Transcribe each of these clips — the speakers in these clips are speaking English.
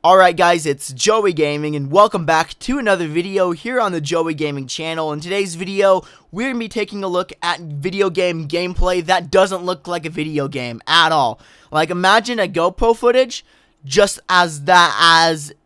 Alright guys, it's Joey Gaming and welcome back to another video here on the Joey Gaming channel. In today's video, we're going to be taking a look at video game gameplay that doesn't look like a video game at all. Like, imagine a GoPro footage just as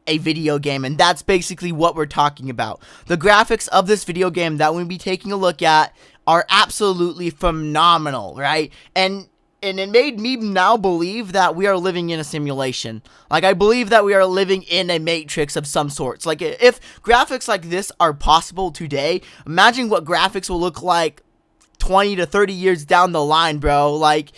a video game, and that's basically what we're talking about. The graphics of this video game that we'll be taking a look at are absolutely phenomenal, right? And it made me now believe that we are living in a simulation. Like, I believe that we are living in a matrix of some sorts. Like, if graphics like this are possible today, imagine what graphics will look like 20 to 30 years down the line, bro. Like,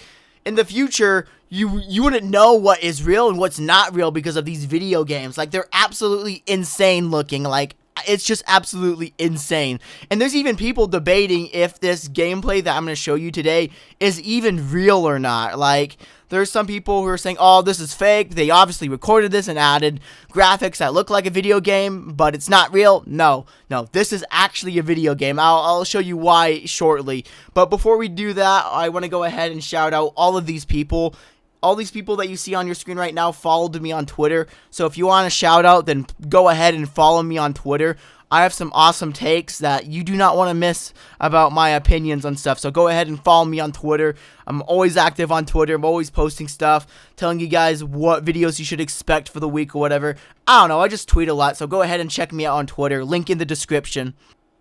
in the future, you wouldn't know what is real and what's not real because of these video games. Like, they're absolutely insane looking. Like, it's just absolutely insane. And there's even people debating if this gameplay that I'm going to show you today is even real or not. Like, there's some people who are saying, oh, this is fake. They obviously recorded this and added graphics that look like a video game, but it's not real. No, this is actually a video game. I'll show you why shortly. But before we do that, I want to go ahead and shout out all of these people. All these people that you see on your screen right now followed me on Twitter. So if you want a shout out, then go ahead and follow me on Twitter. I have some awesome takes that you do not want to miss about my opinions on stuff. So go ahead and follow me on Twitter. I'm always active on Twitter. I'm always posting stuff, telling you guys what videos you should expect for the week or whatever. I don't know. I just tweet a lot. So go ahead and check me out on Twitter. Link in the description.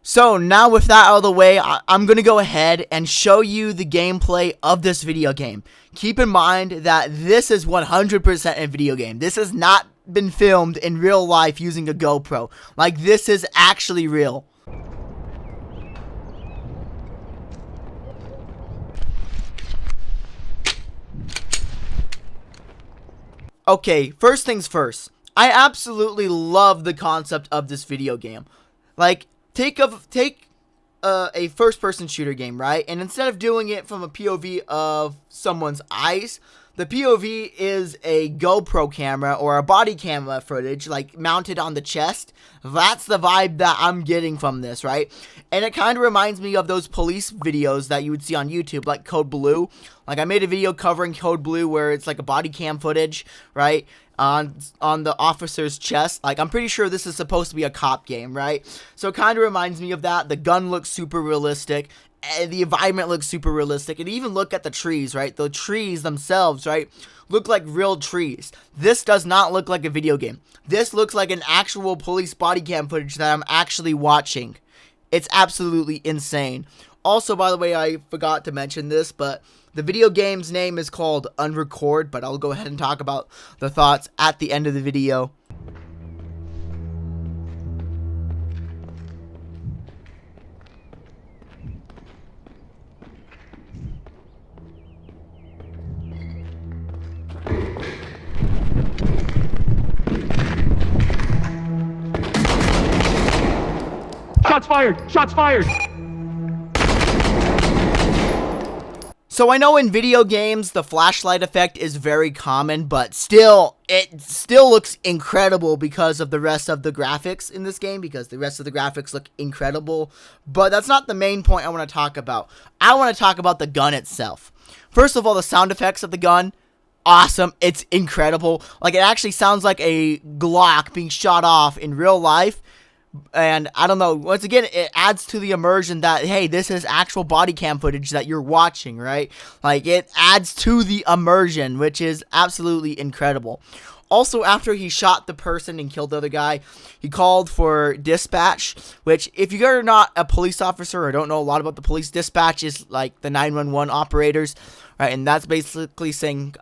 So now with that out of the way, I'm going to go ahead and show you the gameplay of this video game. Keep in mind that this is 100% a video game. This has not been filmed in real life using a GoPro. Like, this is actually real. Okay, first things first. I absolutely love the concept of this video game. Like, Take a first-person shooter game, right? And instead of doing it from a POV of someone's eyes, the POV is a GoPro camera or a body camera footage, like, mounted on the chest. That's the vibe that I'm getting from this, right? And it kind of reminds me of those police videos that you would see on YouTube, like Code Blue. Like, I made a video covering Code Blue where it's like a body cam footage, right? On the officer's chest. Like, I'm pretty sure this is supposed to be a cop game, right? So it kind of reminds me of that. The gun looks super realistic. The environment looks super realistic. And even look at the trees, right? The trees themselves, right, look like real trees. This does not look like a video game. This looks like an actual police body cam footage that I'm actually watching. It's absolutely insane. Also, by the way, I forgot to mention this, but the video game's name is called Unrecord, but I'll go ahead and talk about the thoughts at the end of the video. Shots fired! Shots fired! So I know in video games the flashlight effect is very common, but still, it still looks incredible because of the rest of the graphics in this game, because the rest of the graphics look incredible. But that's not the main point I want to talk about. I want to talk about the gun itself. First of all, the sound effects of the gun, awesome. It's incredible. Like, it actually sounds like a Glock being shot off in real life. And I don't know, once again, it adds to the immersion that, hey, this is actual body cam footage that you're watching, right? Like, it adds to the immersion, which is absolutely incredible. Also, after he shot the person and killed the other guy, he called for dispatch, which, if you're not a police officer or don't know a lot about the police, dispatch is like the 911 operators, right? And that's basically saying,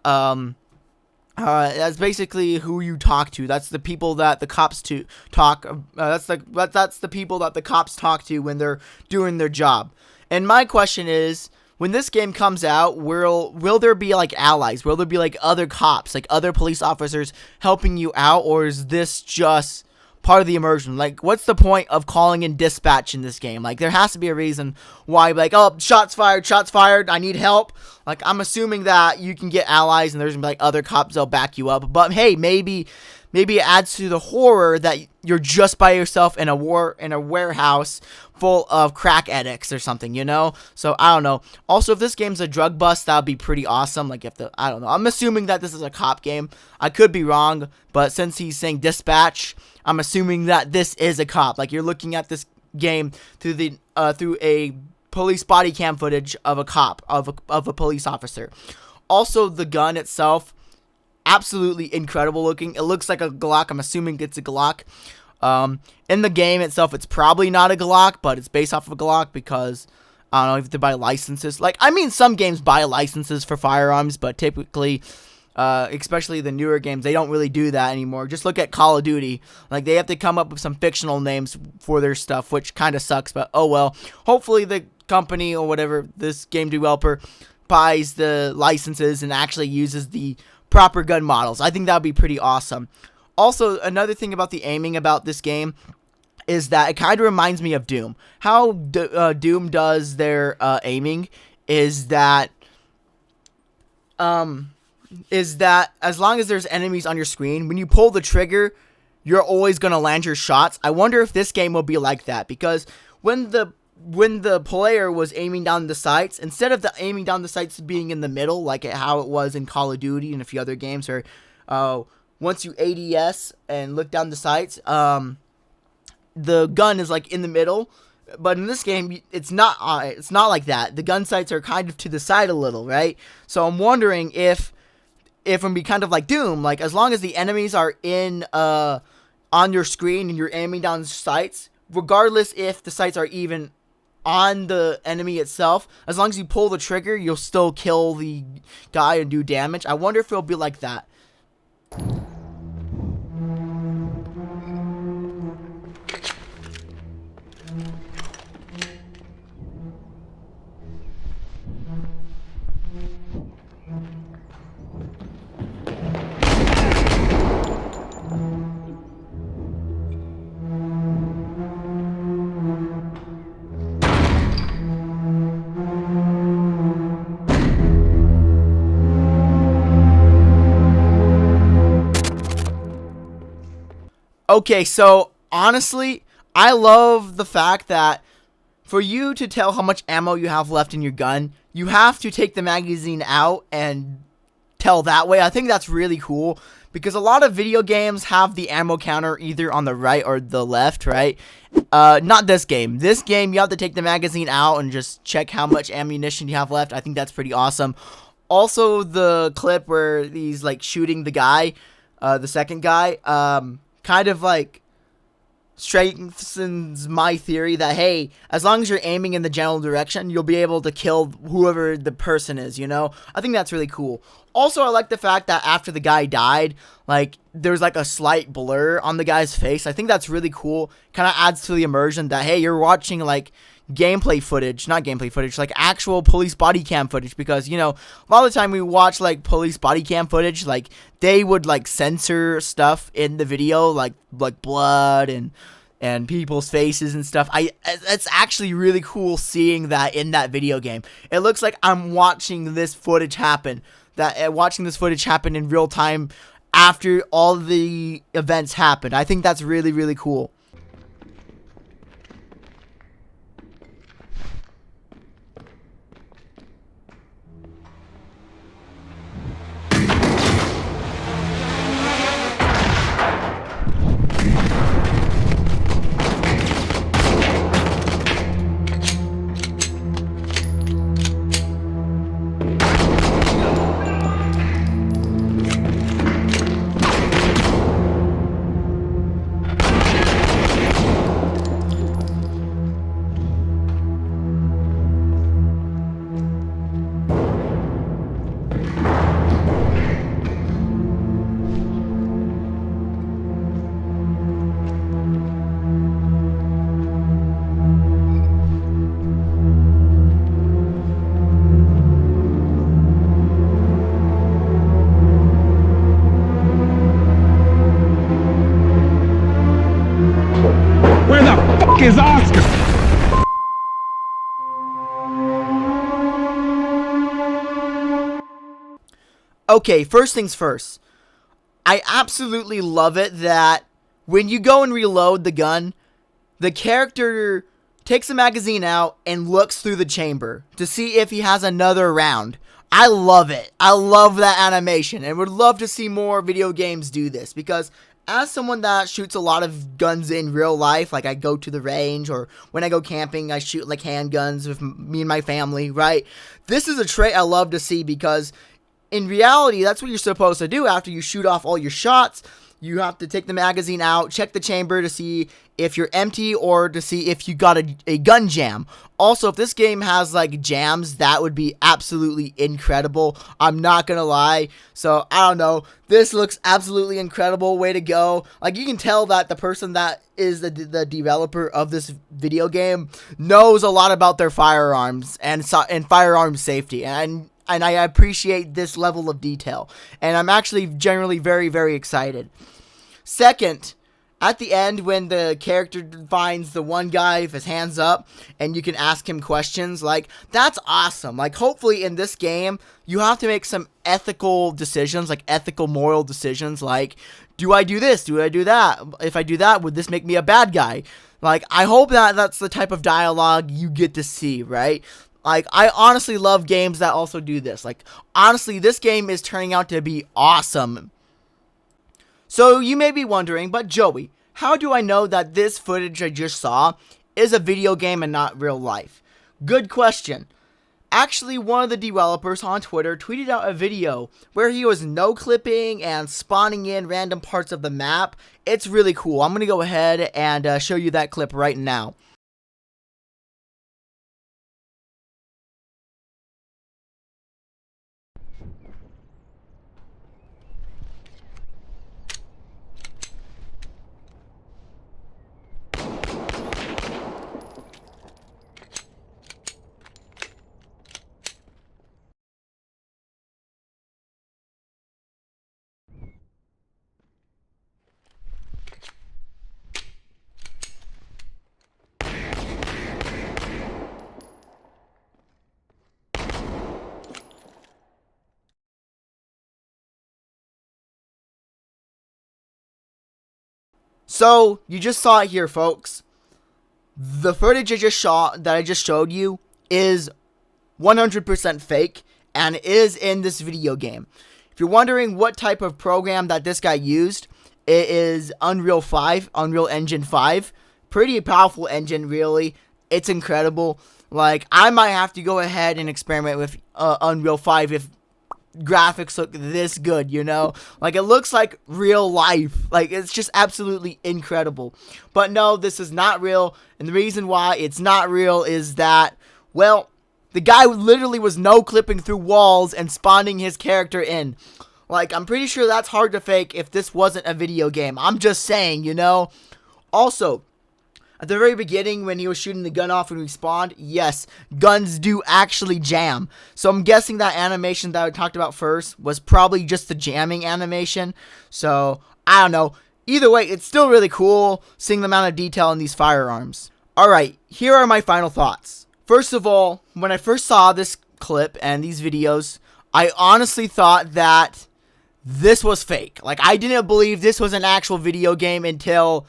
that's basically who you talk to. That's the people that the cops that's the people that the cops talk to when they're doing their job. And my question is, when this game comes out, will there be like allies? Will there be like other cops, like other police officers helping you out, or is this just part of the immersion? Like, what's the point of calling in dispatch in this game? Like, there has to be a reason why, like, oh, shots fired, I need help. Like, I'm assuming that you can get allies and there's gonna be like other cops that'll back you up. But hey, maybe maybe it adds to the horror that you're just by yourself in a warehouse full of crack addicts or something, you know? So I don't know. Also, if this game's a drug bust, that would be pretty awesome. Like if I don't know. I'm assuming that this is a cop game. I could be wrong, but since he's saying dispatch, I'm assuming that this is a cop. Like you're looking at this game through a police body cam footage of a cop, of a police officer. Also, the gun itself, absolutely incredible looking. It looks like a Glock. I'm assuming it's a Glock. In the game itself, it's probably not a Glock, but it's based off of a Glock because, I don't know, you have to buy licenses. Like, I mean, some games buy licenses for firearms, but typically, especially the newer games, they don't really do that anymore. Just look at Call of Duty. Like, they have to come up with some fictional names for their stuff, which kind of sucks, but oh well. Hopefully the company or whatever, this game developer, buys the licenses and actually uses the proper gun models. I think that would be pretty awesome. Also, another thing about the aiming about this game is that it kind of reminds me of Doom. How Doom does their aiming is that as long as there's enemies on your screen, when you pull the trigger, you're always going to land your shots. I wonder if this game will be like that, because when the player was aiming down the sights, instead of the aiming down the sights being in the middle, like how it was in Call of Duty and a few other games, or once you ADS and look down the sights, the gun is like in the middle. But in this game, it's not like that. The gun sights are kind of to the side a little, right? So I'm wondering if it'll be kind of like Doom, like as long as the enemies are in on your screen and you're aiming down the sights, regardless if the sights are even on the enemy itself, as long as you pull the trigger, you'll still kill the guy and do damage. I wonder if it'll be like that. Okay, so honestly, I love the fact that for you to tell how much ammo you have left in your gun, you have to take the magazine out and tell that way. I think that's really cool because a lot of video games have the ammo counter either on the right or the left, right? Not this game. This game, you have to take the magazine out and just check how much ammunition you have left. I think that's pretty awesome. Also, the clip where he's like shooting the guy, the second guy, kind of like strengthens my theory that, hey, as long as you're aiming in the general direction, you'll be able to kill whoever the person is, you know? I think that's really cool. Also, I like the fact that after the guy died, like, there's like a slight blur on the guy's face. I think that's really cool. Kind of adds to the immersion that, hey, you're watching like gameplay footage, not gameplay footage, like actual police body cam footage, because, you know, a lot of the time we watch like police body cam footage, like they would like censor stuff in the video, like blood and people's faces and stuff. It's actually really cool seeing that in that video game. It looks like I'm watching this footage happen, watching this footage happen in real time after all the events happened. I think that's really, really cool. Is Oscar? Okay, first things first. I absolutely love it that when you go and reload the gun, the character takes the magazine out and looks through the chamber to see if he has another round. I love it. I love that animation and would love to see more video games do this, because as someone that shoots a lot of guns in real life, like I go to the range or when I go camping, I shoot like handguns with me and my family, right? This is a trait I love to see, because in reality, that's what you're supposed to do after you shoot off all your shots. You have to take the magazine out, check the chamber to see if you're empty or to see if you got a gun jam. Also, if this game has like jams, that would be absolutely incredible. I'm not gonna lie. So, I don't know. This looks absolutely incredible. Way to go. Like, you can tell that the person that is the developer of this video game knows a lot about their firearms and firearm safety. And I appreciate this level of detail. And I'm actually generally very, very excited. Second, at the end, when the character finds the one guy with his hands up and you can ask him questions, like, that's awesome. Like, hopefully in this game, you have to make some ethical decisions, like ethical, moral decisions, like, do I do this? Do I do that? If I do that, would this make me a bad guy? Like, I hope that that's the type of dialogue you get to see, right? Like, I honestly love games that also do this. Like, honestly, this game is turning out to be awesome. So, you may be wondering, but Joey, how do I know that this footage I just saw is a video game and not real life? Good question. Actually, one of the developers on Twitter tweeted out a video where he was no-clipping and spawning in random parts of the map. It's really cool. I'm going to go ahead and show you that clip right now. So, you just saw it here, folks. The footage that I just showed you is 100% fake and is in this video game. If you're wondering what type of program that this guy used, it is Unreal Engine 5. Pretty powerful engine, really. It's incredible. Like, I might have to go ahead and experiment with Unreal 5 if graphics look this good, you know? Like, it looks like real life. Like, it's just absolutely incredible. But no, this is not real. And the reason why it's not real is that, well, the guy literally was no-clipping through walls and spawning his character in. Like, I'm pretty sure that's hard to fake if this wasn't a video game. I'm just saying, you know? Also, at the very beginning, when he was shooting the gun off when we spawned, yes, guns do actually jam. So I'm guessing that animation that I talked about first was probably just the jamming animation. So, I don't know. Either way, it's still really cool seeing the amount of detail in these firearms. Alright, here are my final thoughts. First of all, when I first saw this clip and these videos, I honestly thought that this was fake. Like, I didn't believe this was an actual video game until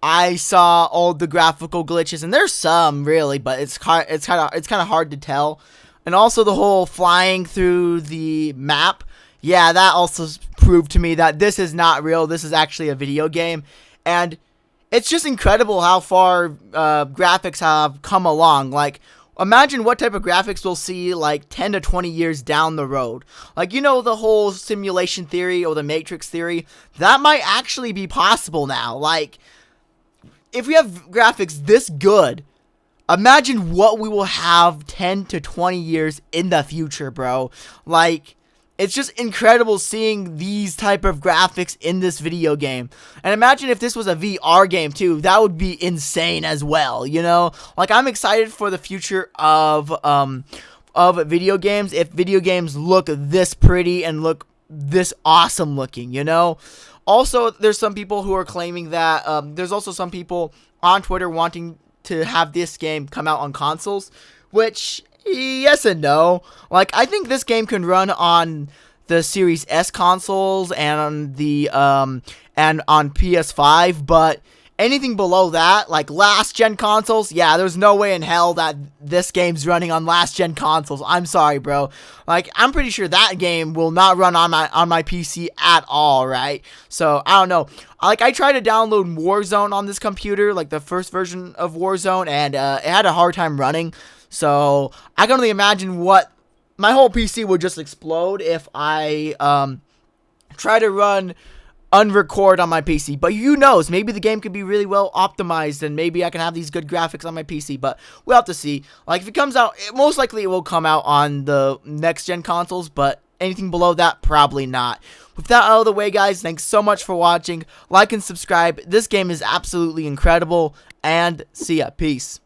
I saw all the graphical glitches, and there's some really, but it's kind of hard to tell. And also the whole flying through the map, yeah, that also proved to me that this is not real. This is actually a video game, and it's just incredible how far graphics have come along. Like, imagine what type of graphics we'll see like 10 to 20 years down the road. Like, you know, the whole simulation theory or the Matrix theory, that might actually be possible now. Like, if we have graphics this good, imagine what we will have 10 to 20 years in the future, bro. Like, it's just incredible seeing these type of graphics in this video game. And imagine if this was a VR game too. That would be insane as well, you know? Like, I'm excited for the future of video games if video games look this pretty and look this awesome looking, you know? Also, there's some people who are claiming that, there's also some people on Twitter wanting to have this game come out on consoles, which, yes and no. Like, I think this game can run on the Series S consoles and on the and on PS5, but anything below that, like last-gen consoles, yeah, there's no way in hell that this game's running on last-gen consoles. I'm sorry, bro. Like, I'm pretty sure that game will not run on my PC at all, right? So, I don't know. Like, I tried to download Warzone on this computer, like the first version of Warzone, and it had a hard time running. So, I can only imagine what my whole PC would just explode if I try to run Unrecord on my PC. But who knows, maybe the game could be really well optimized and maybe I can have these good graphics on my PC, but we'll have to see. Like, if it comes out, most likely it will come out on the next gen consoles, but anything below that, probably not. With that out of the way, guys, thanks so much for watching. Like and subscribe. This game is absolutely incredible, and see ya. Peace.